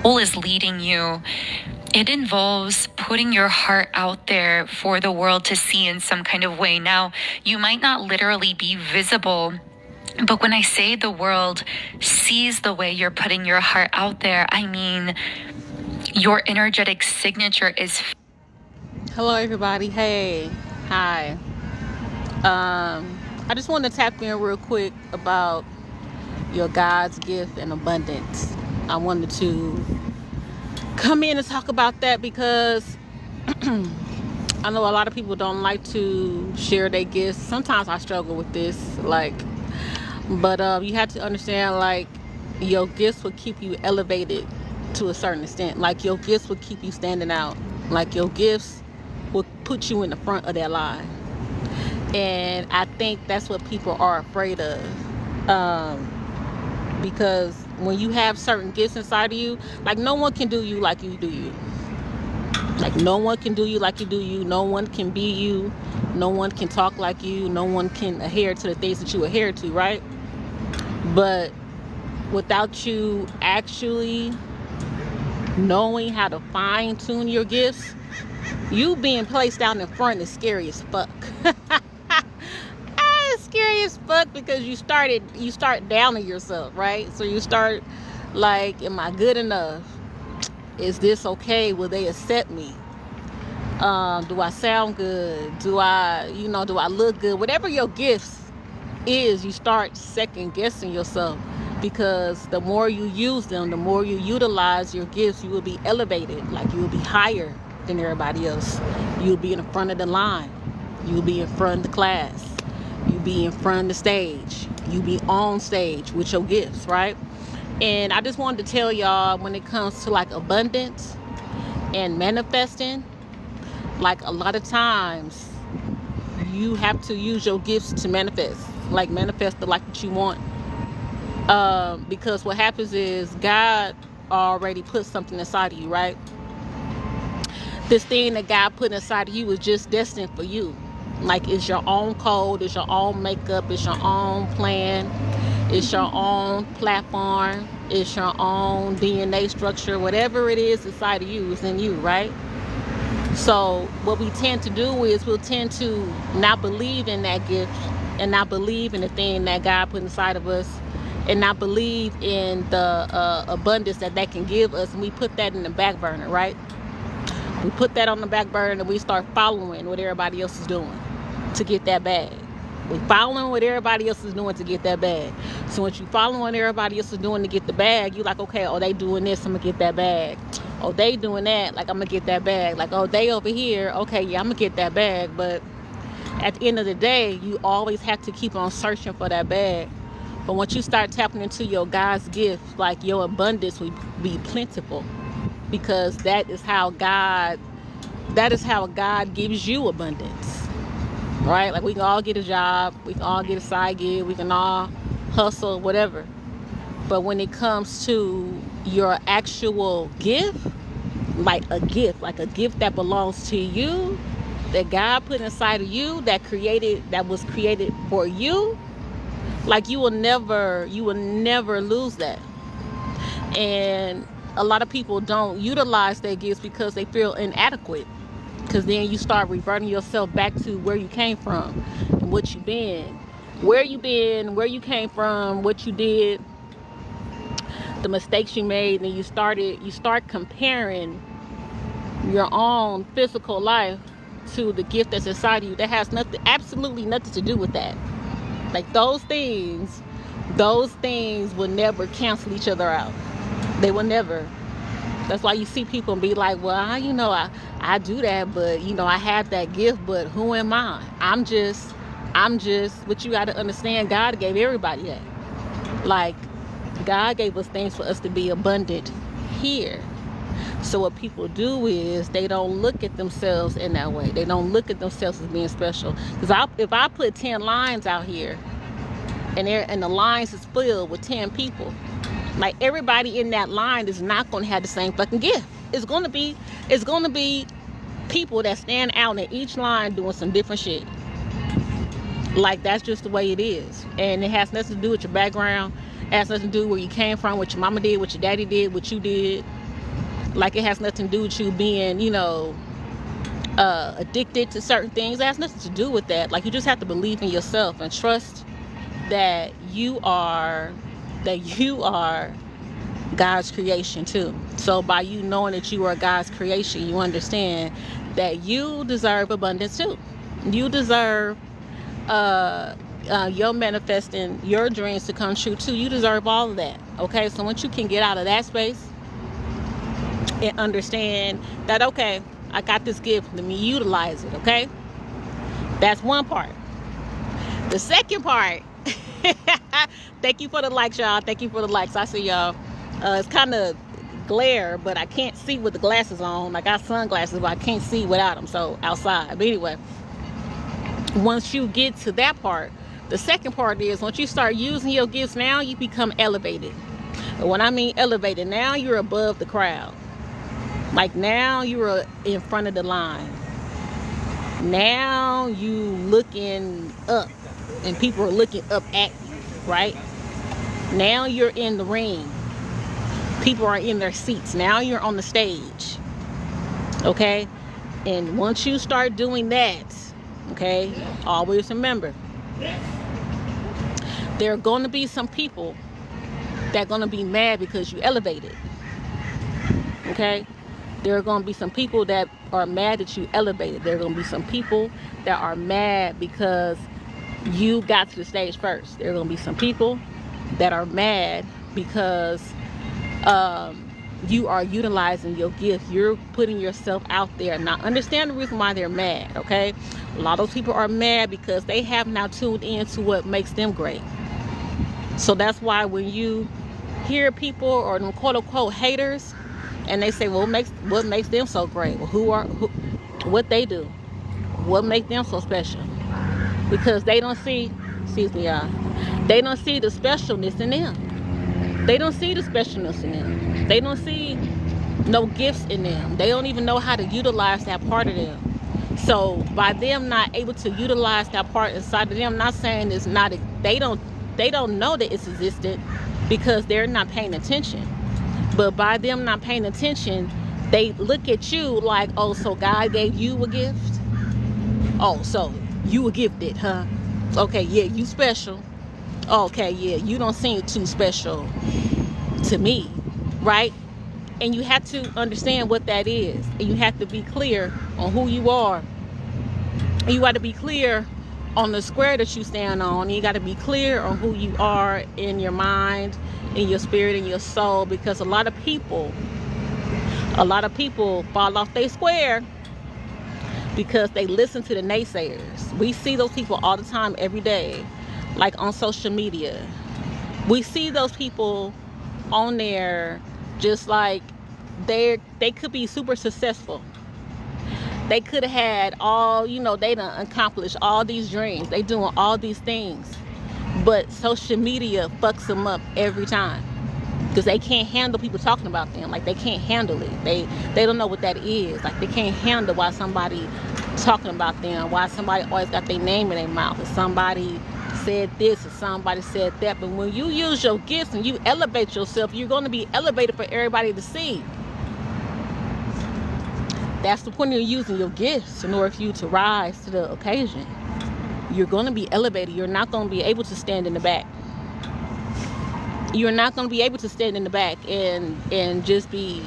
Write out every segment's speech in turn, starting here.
soul is leading you, it involves putting your heart out there for the world to see in some kind of way. Now, you might not literally be visible, but when I say the world sees the way you're putting your heart out there, I mean your energetic signature is. Hello, everybody. Hey, hi. I just wanted to tap in real quick about your God's gift and abundance. I wanted to come in and talk about that because I know a lot of people don't like to share their gifts. Sometimes I struggle with this, but you have to understand, your gifts will keep you elevated to a certain extent. Like, your gifts will keep you standing out. Like, your gifts will put you in the front of that line. And I think that's what people are afraid of. Because when you have certain gifts inside of you, like, no one can do you like you do you. Like, no one can do you like you do you. No one can be you. No one can talk like you. No one can adhere to the things that you adhere to, right? But without you actually knowing how to fine tune your gifts, you being placed out in front is scary as fuck. It's scary as fuck because you start downing yourself, right? So you start like, am I good enough? Is this okay? Will they accept me? Do I sound good? Do I look good? Whatever your gifts is, you start second guessing yourself, because the more you use them, the more you utilize your gifts, you will be elevated. Like, you will be higher than everybody else. You'll be in the front of the line. You'll be in front of the class. You'll be in front of the stage. You'll be on stage with your gifts, right? And I just wanted to tell y'all, when it comes to like abundance and manifesting, like, a lot of times you have to use your gifts to manifest, like manifest the life that you want. Because what happens is God already put something inside of you, right? This thing that God put inside of you is just destined for you. Like, it's your own code, it's your own makeup, it's your own plan, it's your own platform, it's your own DNA structure. Whatever it is inside of you is in you, right? So what we tend to do is we'll tend to not believe in that gift and not believe in the thing that God put inside of us, and not believe in the abundance that can give us, and we put that in the back burner, right? We put that on the back burner and we start following what everybody else is doing to get that bag. We following what everybody else is doing to get that bag. So once you following what everybody else is doing to get the bag, you like, okay, oh, they doing this, I'm gonna get that bag. Oh, they doing that, like, I'm gonna get that bag. Like, oh, they over here, okay, yeah, I'm gonna get that bag. But at the end of the day, you always have to keep on searching for that bag. But once you start tapping into your God's gift, like, your abundance will be plentiful, because that is how God gives you abundance, right? Like, we can all get a job, we can all get a side gig, we can all hustle, whatever. But when it comes to your actual gift, like a gift that belongs to you, that God put inside of you, that was created for you, like, you will never lose that. And a lot of people don't utilize their gifts because they feel inadequate, because then you start reverting yourself back to where you came from and what you've been, where you came from, what you did, the mistakes you made, and you start comparing your own physical life to the gift that's inside of you. That has absolutely nothing to do with that. Like, those things will never cancel each other out. They will never. That's why you see people be like, well, I do that, but I have that gift, but who am I? I'm just, what you got to understand, God gave everybody that. Like, God gave us things for us to be abundant here. So what people do is they don't look at themselves in that way. They don't look at themselves as being special. Because if I put 10 lines out here, and the lines is filled with 10 people, like, everybody in that line is not going to have the same fucking gift. It's going to be people that stand out in each line doing some different shit. Like, that's just the way it is. And it has nothing to do with your background. It has nothing to do where you came from, what your mama did, what your daddy did, what you did. Like it has nothing to do with you being, addicted to certain things. It has nothing to do with that. Like, you just have to believe in yourself and trust that you are God's creation too. So by you knowing that you are God's creation, you understand that you deserve abundance too. You deserve your manifesting your dreams to come true too. You deserve all of that. Okay, so once you can get out of that space and understand that, okay, I got this gift, let me utilize it. Okay, that's one part. The second part, thank you for the likes, y'all. Thank you for the likes. I see y'all. It's kind of glare, but I can't see with the glasses on. I got sunglasses, but I can't see without them, so outside. But anyway, once you get to that part, the second part is once you start using your gifts, now you become elevated. And when I mean elevated, now you're above the crowd. Like, now you're in front of the line. Now you looking up and people are looking up at you, right? Now you're in the ring. People are in their seats. Now you're on the stage. Okay? And once you start doing that, okay, always remember, there are going to be some people that are going to be mad because you elevated. Okay? There are going to be some people that are mad that you elevated. There are going to be some people that are mad because you got to the stage first. There are going to be some people that are mad because you are utilizing your gift. You're putting yourself out there. Now, understand the reason why they're mad, okay? A lot of those people are mad because they have now tuned into what makes them great. So that's why when you hear people or them quote-unquote haters, and they say, well, what makes them so great? Well, what they do? What makes them so special? Because they don't see, excuse me, y'all, they don't see the specialness in them. They don't see the specialness in them. They don't see no gifts in them. They don't even know how to utilize that part of them. So by them not able to utilize that part inside of them, I'm not saying it's not, they don't know that it's existent because they're not paying attention. But by them not paying attention, they look at you like, oh, so God gave you a gift? Oh, so you were gifted, huh? Okay, yeah, you special. Okay, yeah, you don't seem too special to me, right? And you have to understand what that is. And you have to be clear on who you are. And you got to be clear on the square that you stand on. And you got to be clear on who you are in your mind, in your spirit, in your soul. Because a lot of people fall off their square because they listen to the naysayers. We see those people all the time, every day, like on social media. We see those people on there just like they could be super successful. They could have had all, they done accomplished all these dreams. They doing all these things. But social media fucks them up every time. Because they can't handle people talking about them. Like, they can't handle it. They don't know what that is. Like, they can't handle why somebody talking about them. Why somebody always got their name in their mouth. Or somebody said this or somebody said that. But when you use your gifts and you elevate yourself, you're going to be elevated for everybody to see. That's the point of using your gifts in order for you to rise to the occasion. You're going to be elevated. You're not going to be able to stand in the back. You're not going to be able to stand in the back and just be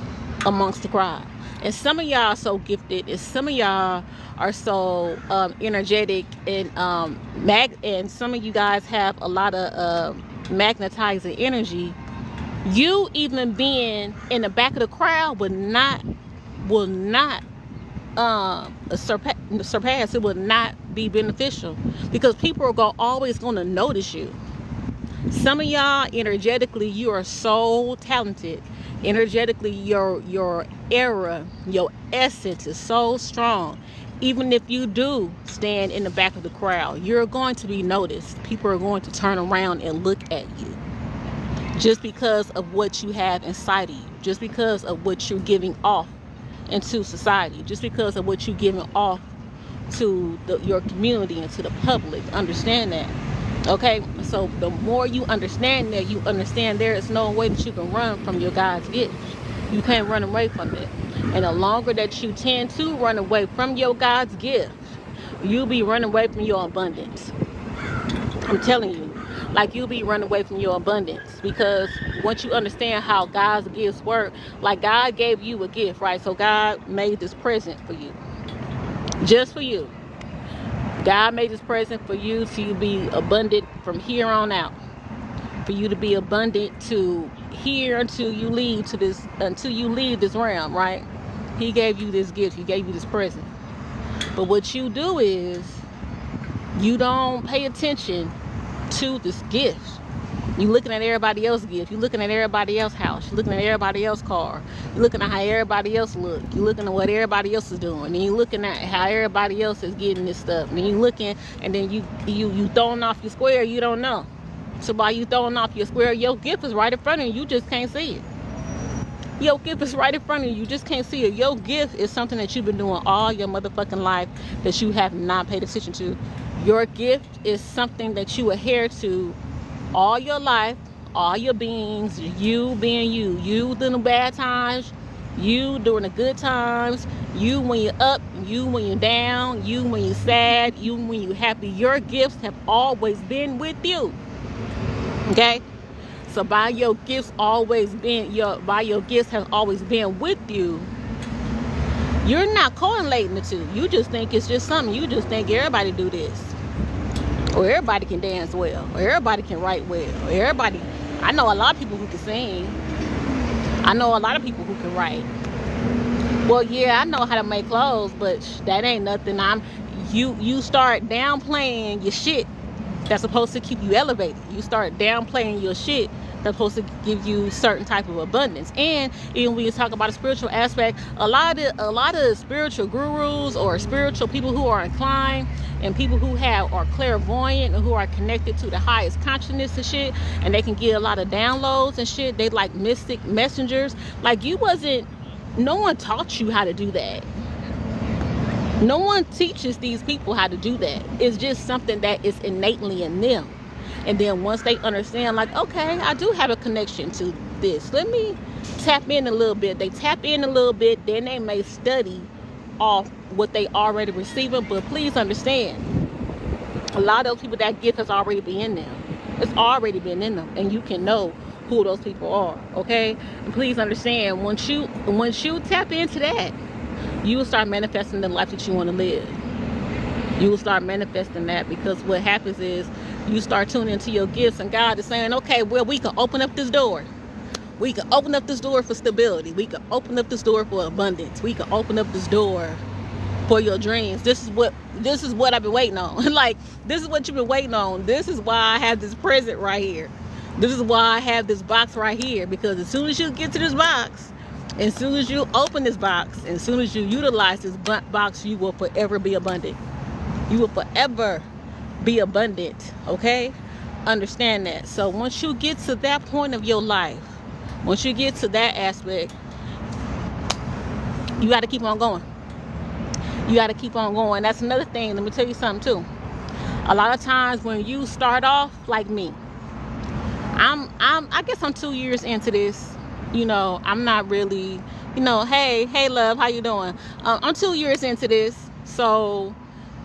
amongst the crowd. And some of y'all are so gifted, and some of y'all are so energetic, and and some of you guys have a lot of magnetizing energy. You even being in the back of the crowd will not surpass. It will not be beneficial because people are always going to notice you. Some of y'all, energetically, you are so talented. Energetically, your aura, your essence is so strong. Even if you do stand in the back of the crowd, you're going to be noticed. People are going to turn around and look at you just because of what you have inside of you, just because of what you're giving off into society, just because of what you're giving off to your community and to the public. Understand that. Okay, so the more you understand that, you understand there is no way that you can run from your God's gift. You can't run away from it. And the longer that you tend to run away from your God's gift, you'll be running away from your abundance. I'm telling you. Like, you'll be running away from your abundance, because once you understand how God's gifts work, like God gave you a gift, right? So God made this present for you, just for you. God made this present for you to be abundant from here on out, for you to be abundant to here until you leave this realm, right? He gave you this gift. He gave you this present. But what you do is you don't pay attention to this gift. You looking at everybody else's gift. You looking at everybody else's house. You looking at everybody else's car. You looking at how everybody else look. You looking at what everybody else is doing. And you looking at how everybody else is getting this stuff. And you looking, and then you throwing off your square. You don't know. So by you throwing off your square, your gift is right in front of you. You just can't see it. Your gift is right in front of you. You just can't see it. Your gift is something that you've been doing all your motherfucking life that you have not paid attention to. Your gift is something that you adhere to all your life, all your beings, you being you. You during the bad times, you during the good times, you when you're up, you when you're down, you when you're sad, you when you're happy. Your gifts have always been with you. Okay? So by your gifts have always been with you, you're not correlating the two. You just think it's just something. You just think everybody do this. Or everybody can dance well. Or everybody can write well. Or everybody. I know a lot of people who can sing. I know a lot of people who can write. Well, yeah, I know how to make clothes, but that ain't nothing. You start downplaying your shit that's supposed to keep you elevated. You start downplaying your shit that's supposed to give you certain type of abundance. And even when you talk about a spiritual aspect, a lot of spiritual gurus or spiritual people who are inclined and people who are clairvoyant and who are connected to the highest consciousness and shit, and they can get a lot of downloads and shit. They like mystic messengers. Like, no one taught you how to do that. No one teaches these people how to do that. It's just something that is innately in them. And then once they understand, like, okay, I do have a connection to this. Let me tap in a little bit. They tap in a little bit, then they may study off what they already receiving. But please understand, a lot of those people, that gift has already been in them. It's already been in them. And you can know who those people are, okay? And please understand, once you tap into that, you will start manifesting the life that you want to live. You will start manifesting that, because what happens is you start tuning into your gifts, and God is saying, okay, well, we can open up this door. We can open up this door for stability. We can open up this door for abundance. We can open up this door for your dreams. This is what I've been waiting on. Like, this is what you've been waiting on. This is why I have this present right here. This is why I have this box right here, because as soon as you get to this box, as soon as you open this box, as soon as you utilize this box, you will forever be abundant. You will forever be abundant, okay? Understand that. So once you get to that point of your life, once you get to that aspect, you got to keep on going. You got to keep on going. That's another thing. Let me tell you something too. A lot of times when you start off like me, I guess I'm 2 years into this. You know, I'm not really, hey love, how you doing? I'm 2 years into this. So,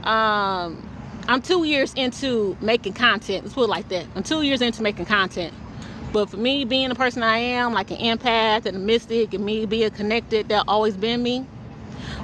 I'm 2 years into making content. Let's put it like that. I'm 2 years into making content. But for me, being the person I am, like an empath and a mystic, and me being connected, that's always been me.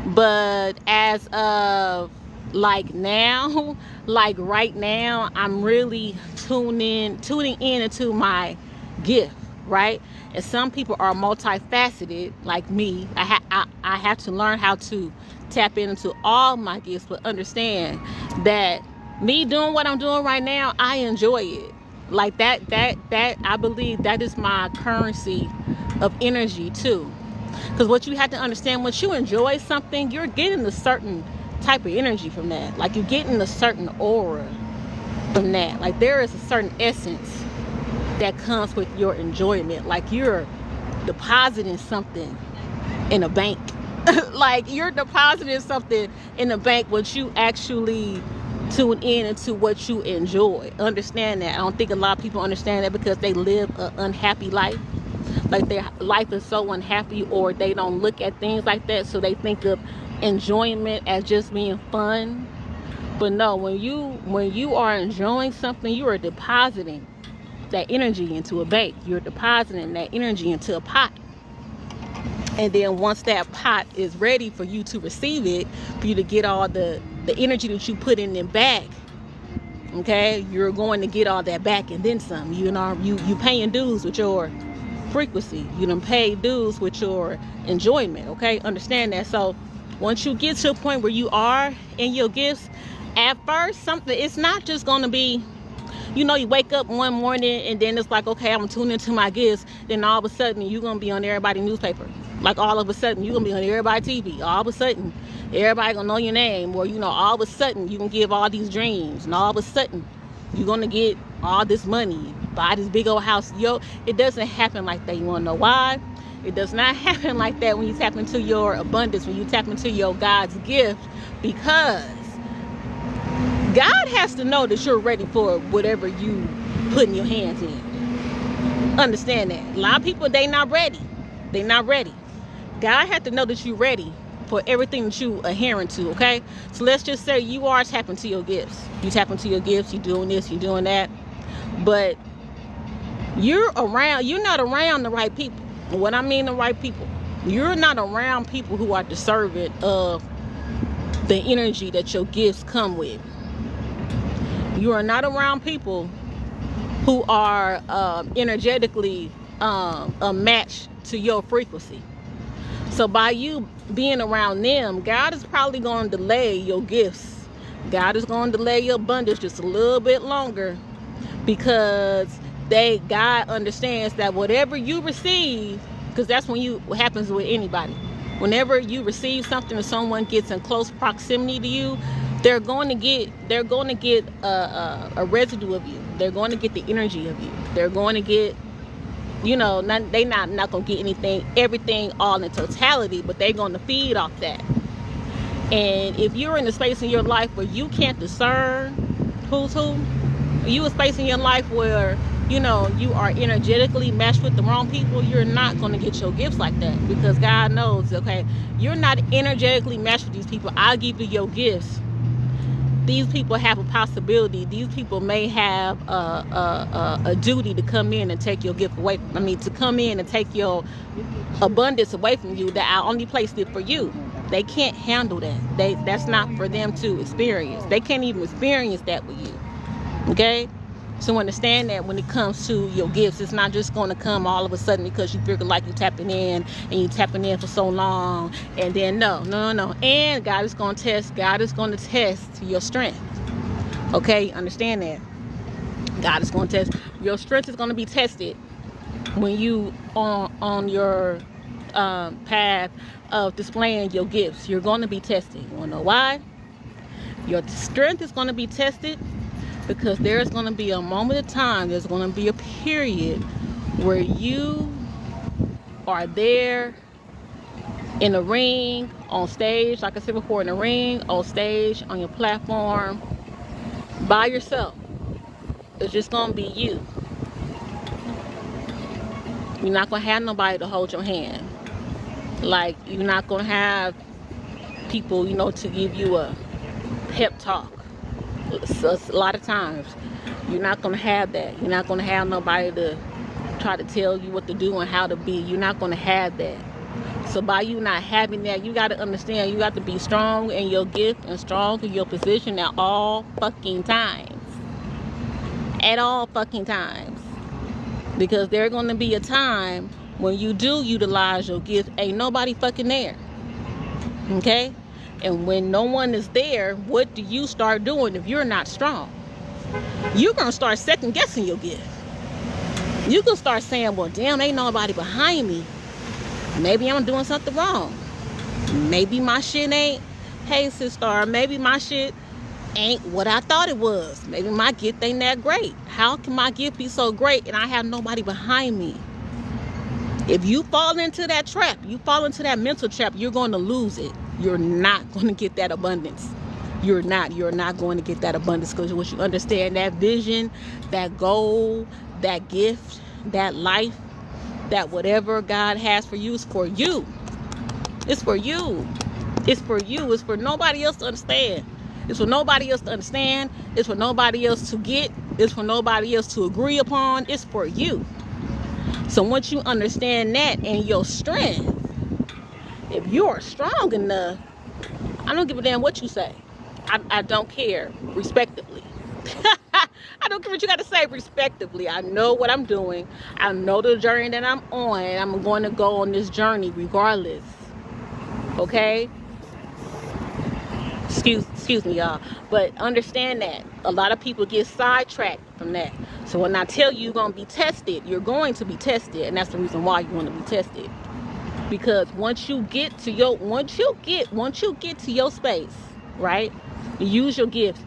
But as of like now, like right now, I'm really tuning in into my gift, right? And some people are multifaceted, like me. I have to learn how to tap into all my gifts, but understand that me doing what I'm doing right now, I enjoy it. Like that I believe that is my currency of energy too. Because what you have to understand, once you enjoy something, you're getting a certain type of energy from that. Like, you're getting a certain aura from that. Like, there is a certain essence that comes with your enjoyment. Like, you're depositing something in a bank. Like, you're depositing something in a bank once you actually tune in into what you enjoy. Understand that. I don't think a lot of people understand that, because they live an unhappy life. like their life is so unhappy, or they don't look at things like that, so they think of enjoyment as just being fun. But no, when you are enjoying something, you are depositing that energy into a bank. You're depositing that energy into a pot. And then once that pot is ready for you to receive it, for you to get all the energy that you put in them back, okay, you're going to get all that back and then some. You paying dues with your frequency. You done pay dues with your enjoyment, okay? Understand that. So once you get to a point where you are in your gifts, at first, it's not just going to be, you wake up one morning and then it's like, okay, I'm tuned into my gifts. Then all of a sudden, you're going to be on everybody's newspaper. Like all of a sudden, you're going to be on everybody's TV. All of a sudden, everybody going to know your name. Or, all of a sudden, you can give all these dreams. And all of a sudden, you're going to get all this money. Buy this big old house. It doesn't happen like that. You want to know why? It does not happen like that when you tap into your abundance, when you tap into your God's gift. Because God has to know that you're ready for whatever you put in your hands in. Understand that. A lot of people, they not ready. They not ready. God has to know that you're ready for everything that you adhering to, okay? So let's just say you are tapping to your gifts. You tap into your gifts, you're doing this, you're doing that. But you're not around the right people. What I mean the right people, you're not around people who are deserving of the energy that your gifts come with. You are not around people who are energetically a match to your frequency. So by you being around them, God is probably going to delay your gifts. God is going to delay your abundance just a little bit longer, because God understands that whatever you receive, because that's what happens with anybody. Whenever you receive something or someone gets in close proximity to you, they're going to get a residue of you. They're going to get the energy of you. They're going to get, they're not going to get everything all in totality, but they're going to feed off that. And if you're in a space in your life where you can't discern who's who, you a space in your life where you are energetically matched with the wrong people, you're not going to get your gifts like that, because God knows, okay, you're not energetically matched with these people. I'll give you your gifts. These people have a possibility. These people may have a duty to come in and take your gift away. To come in and take your abundance away from you. That I only placed it for you. They can't handle that. That's not for them to experience. They can't even experience that with you. Okay? So understand that when it comes to your gifts, it's not just going to come all of a sudden because you figure like you're tapping in and you're tapping in for so long, and then no. And God is going to test your strength. Okay, understand that. God is going to test your strength. Is going to be tested when you on your path of displaying your gifts. You're going to be tested. You want to know why? Your strength is going to be tested because there's going to be a moment of time, there's going to be a period where you are there in the ring, on stage, like I said before, in the ring, on stage, on your platform, by yourself. It's just going to be you. You're not going to have nobody to hold your hand. Like, you're not going to have people, to give you a pep talk. A lot of times you're not going to have that. You're not going to have nobody to try to tell you what to do and how to be. You're not going to have that. So by you not having that, you got to understand, you got to be strong in your gift and strong in your position at all fucking times. At all fucking times. Because there's going to be a time when you do utilize your gift, ain't nobody fucking there. Okay? And when no one is there, what do you start doing if you're not strong? You're going to start second guessing your gift. You can start saying, well, damn, ain't nobody behind me. Maybe I'm doing something wrong. Maybe my shit ain't, hey, sister, maybe my shit ain't what I thought it was. Maybe my gift ain't that great. How can my gift be so great and I have nobody behind me? If you fall into that trap, you fall into that mental trap, you're going to lose it. You're not going to get that abundance. You're not going to get that abundance, because once you understand that vision, that goal, that gift, that life that whatever God has for you is for you. It's for you. It's for you. It's for nobody else to understand. It's for nobody else to understand. It's for nobody else to get. It's for nobody else to agree upon. It's for you. So once you understand that and your strength, if you're strong enough, I don't give a damn what you say. I don't care. Respectively. I don't care what you got to say, respectively. I know what I'm doing. I know the journey that I'm on. I'm going to go on this journey regardless. Okay? Excuse me, y'all. But understand that. A lot of people get sidetracked from that. So when I tell you you're going to be tested, you're going to be tested. And that's the reason why you want to be tested. Because once you get to your space, right? You use your gifts.